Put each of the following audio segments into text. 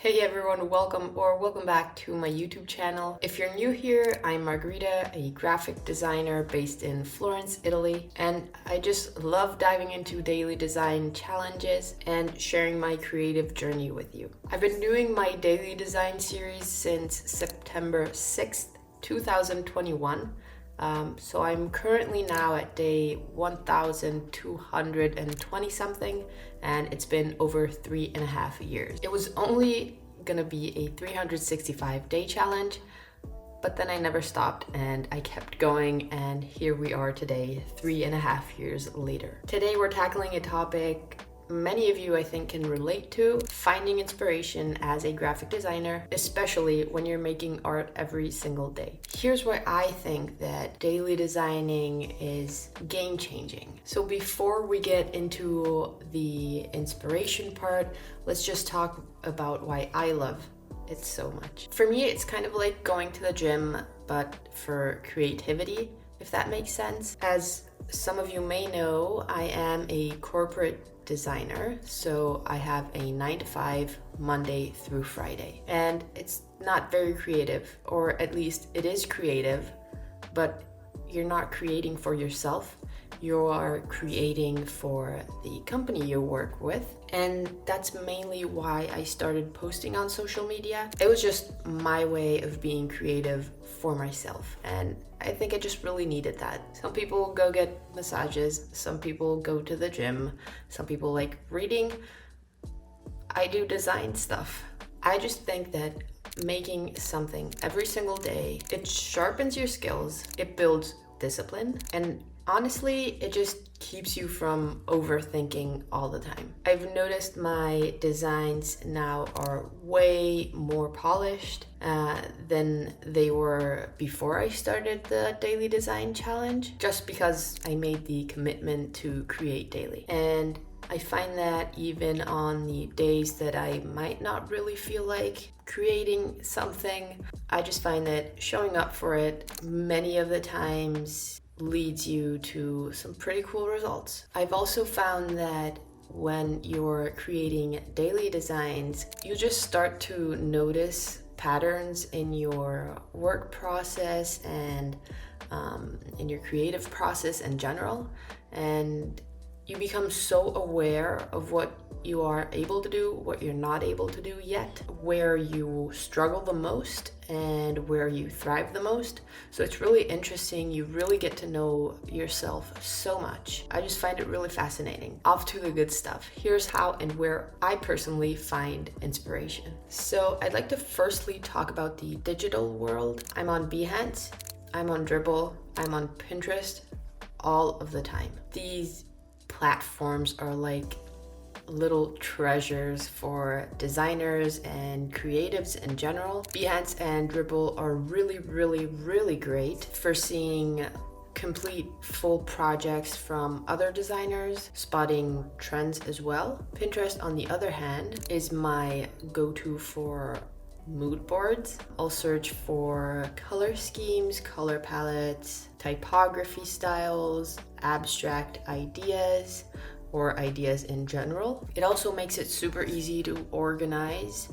Hey everyone, welcome back to my YouTube channel. If you're new here, I'm Margherita, a graphic designer based in Florence, Italy, and I just love diving into daily design challenges and sharing my creative journey with you. I've been doing my daily design series since September 6th, 2021. So I'm currently now at day 1220 something, and it's been over 3.5 years. It was only gonna be a 365-day challenge, but then I never stopped and I kept going, and here we are today, 3.5 years later. Today we're tackling a topic many of you I think can relate to: finding inspiration as a graphic designer, especially when you're making art every single day. Here's why I think that daily designing is game-changing. So before we get into the inspiration part, let's just talk about why I love it so much. For me, it's kind of like going to the gym, but for creativity, if that makes sense. As some of you may know, I am a corporate designer, so I have a 9 to 5 Monday through Friday, and it's not very creative, or at least it is creative, but you're not creating for yourself. You are creating for the company you work with, and that's mainly why I started posting on social media. It was just my way of being creative for myself, and I think I just really needed that. Some people go get massages, some people go to the gym, some people like reading. I do design stuff. I just think that making something every single day, it sharpens your skills, it builds discipline, and honestly, it just keeps you from overthinking all the time. I've noticed my designs now are way more polished than they were before I started the daily design challenge, just because I made the commitment to create daily. And I find that even on the days that I might not really feel like creating something, I just find that showing up for it many of the times leads you to some pretty cool results. I've also found that when you're creating daily designs, you just start to notice patterns in your work process and in your creative process in general, and you become so aware of what you are able to do, what you're not able to do yet, where you struggle the most and where you thrive the most. So it's really interesting. You really get to know yourself so much. I just find it really fascinating. Off to the good stuff. Here's how and where I personally find inspiration. So I'd like to firstly talk about the digital world. I'm on Behance, I'm on Dribbble, I'm on Pinterest all of the time. These platforms are like little treasures for designers and creatives in general. Behance and Dribbble are really great for seeing complete full projects from other designers, spotting trends as well. Pinterest, on the other hand, is my go-to for mood boards. I'll search for color schemes, color palettes, typography styles, abstract ideas, or ideas in general. It also makes it super easy to organize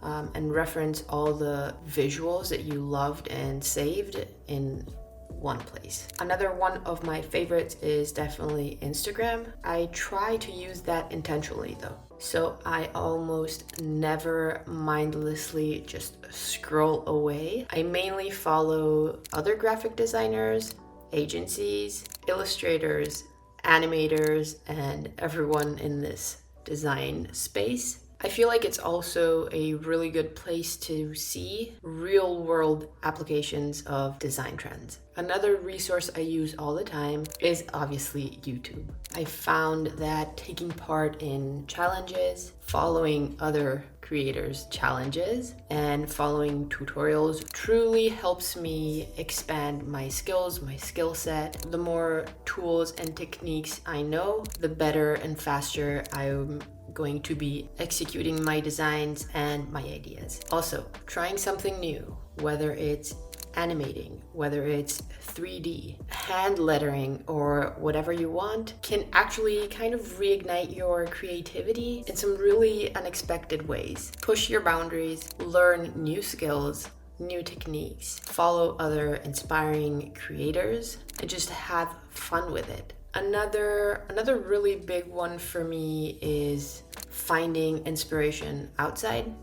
and reference all the visuals that you loved and saved in one place. Another one of my favorites is definitely Instagram. I try to use that intentionally though. So I almost never mindlessly just scroll away. I mainly follow other graphic designers, agencies, illustrators, animators, and everyone in this design space. I feel like it's also a really good place to see real-world applications of design trends. Another resource I use all the time is obviously YouTube. I found that taking part in challenges, following other creators' challenges, and following tutorials truly helps me expand my skills, my skill set. The more tools and techniques I know, the better and faster I'm going to be executing my designs and my ideas. Also, trying something new, whether it's animating, whether it's 3D, hand lettering, or whatever you want, can actually kind of reignite your creativity in some really unexpected ways. Push your boundaries, learn new skills, new techniques, follow other inspiring creators, and just have fun with it. Another really big one for me is finding inspiration outside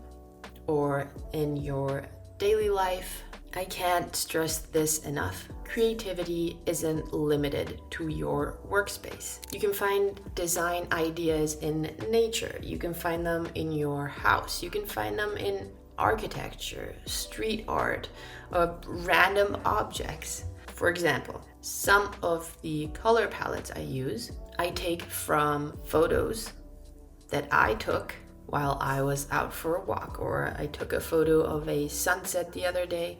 or in your daily life. I can't stress this enough. Creativity isn't limited to your workspace. You can find design ideas in nature. You can find them in your house. You can find them in architecture, street art, random objects. For example, some of the color palettes I use, I take from photos that I took while I was out for a walk, or I took a photo of a sunset the other day.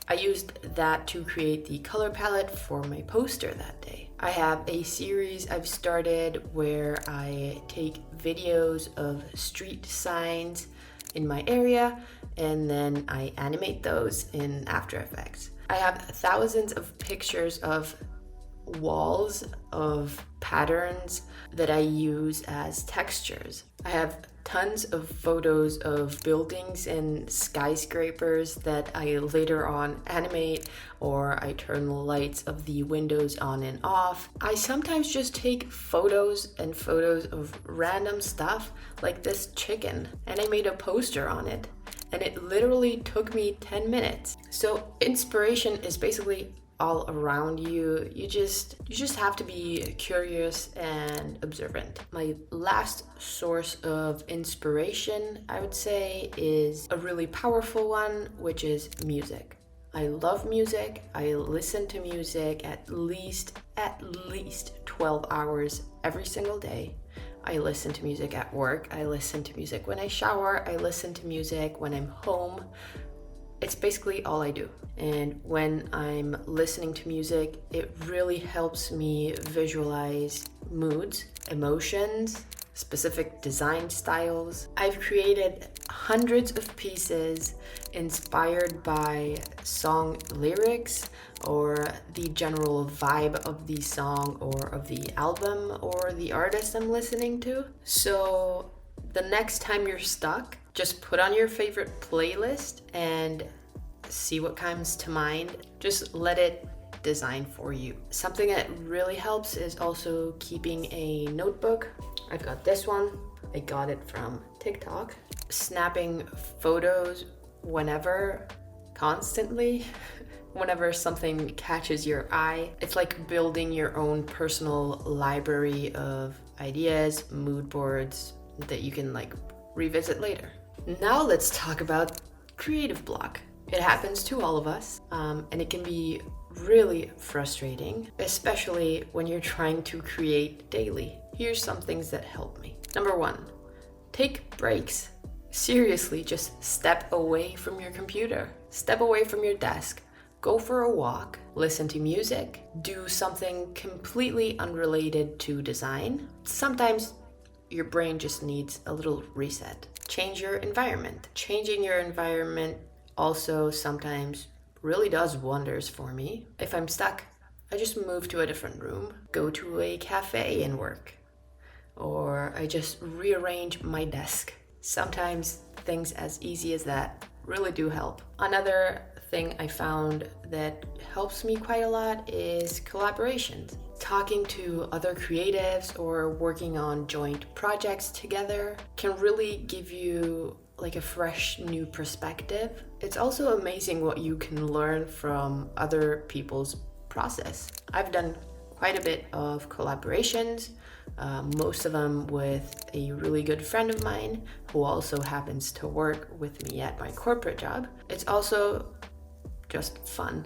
I used that to create the color palette for my poster that day. I have a series I've started where I take videos of street signs in my area and then I animate those in After Effects. I have thousands of pictures of walls, of patterns that I use as textures. I have tons of photos of buildings and skyscrapers that I later on animate, or I turn the lights of the windows on and off. I sometimes just take photos and photos of random stuff like this chicken, and I made a poster on it, and it literally took me 10 minutes. So inspiration is basically all around you. You just have to be curious and observant. My last source of inspiration, I would say, is a really powerful one, which is music. I love music. I listen to music at least 12 hours every single day. I listen to music at work. I listen to music when I shower. I listen to music when I'm home. It's basically all I do. And when I'm listening to music, it really helps me visualize moods, emotions, specific design styles. I've created hundreds of pieces inspired by song lyrics or the general vibe of the song or of the album or the artist I'm listening to. So the next time you're stuck, just put on your favorite playlist and see what comes to mind. Just let it design for you. Something that really helps is also keeping a notebook. I've got this one. I got it from TikTok. Snapping photos whenever, constantly, whenever something catches your eye. It's like building your own personal library of ideas, mood boards that you can revisit later. Now let's talk about creative block. It happens to all of us, and it can be really frustrating, especially when you're trying to create daily. Here's some things that help me. Number 1, take breaks. Seriously, just step away from your computer, step away from your desk, go for a walk, listen to music, do something completely unrelated to design. Sometimes your brain just needs a little reset. Change your environment. Changing your environment also sometimes really does wonders for me. If I'm stuck, I just move to a different room, go to a cafe and work, or I just rearrange my desk. Sometimes things as easy as that really do help. Another thing I found that helps me quite a lot is collaborations. Talking to other creatives or working on joint projects together can really give you a fresh new perspective. It's also amazing what you can learn from other people's process. I've done quite a bit of collaborations, most of them with a really good friend of mine who also happens to work with me at my corporate job. It's also just fun.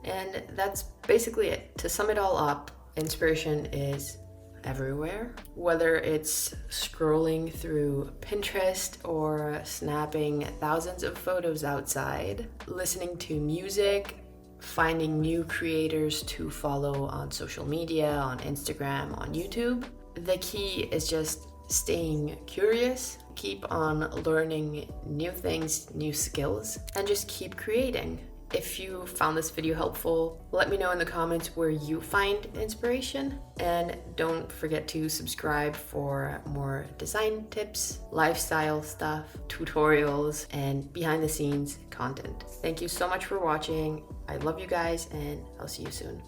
And that's basically it. To sum it all up, inspiration is everywhere, whether it's scrolling through Pinterest or snapping thousands of photos outside, listening to music, finding new creators to follow on social media, on Instagram, on YouTube. The key is just staying curious, keep on learning new things, new skills, and just keep creating. If you found this video helpful, let me know in the comments where you find inspiration, and don't forget to subscribe for more design tips, lifestyle stuff, tutorials, and behind the scenes content. Thank you so much for watching. I love you guys, and I'll see you soon.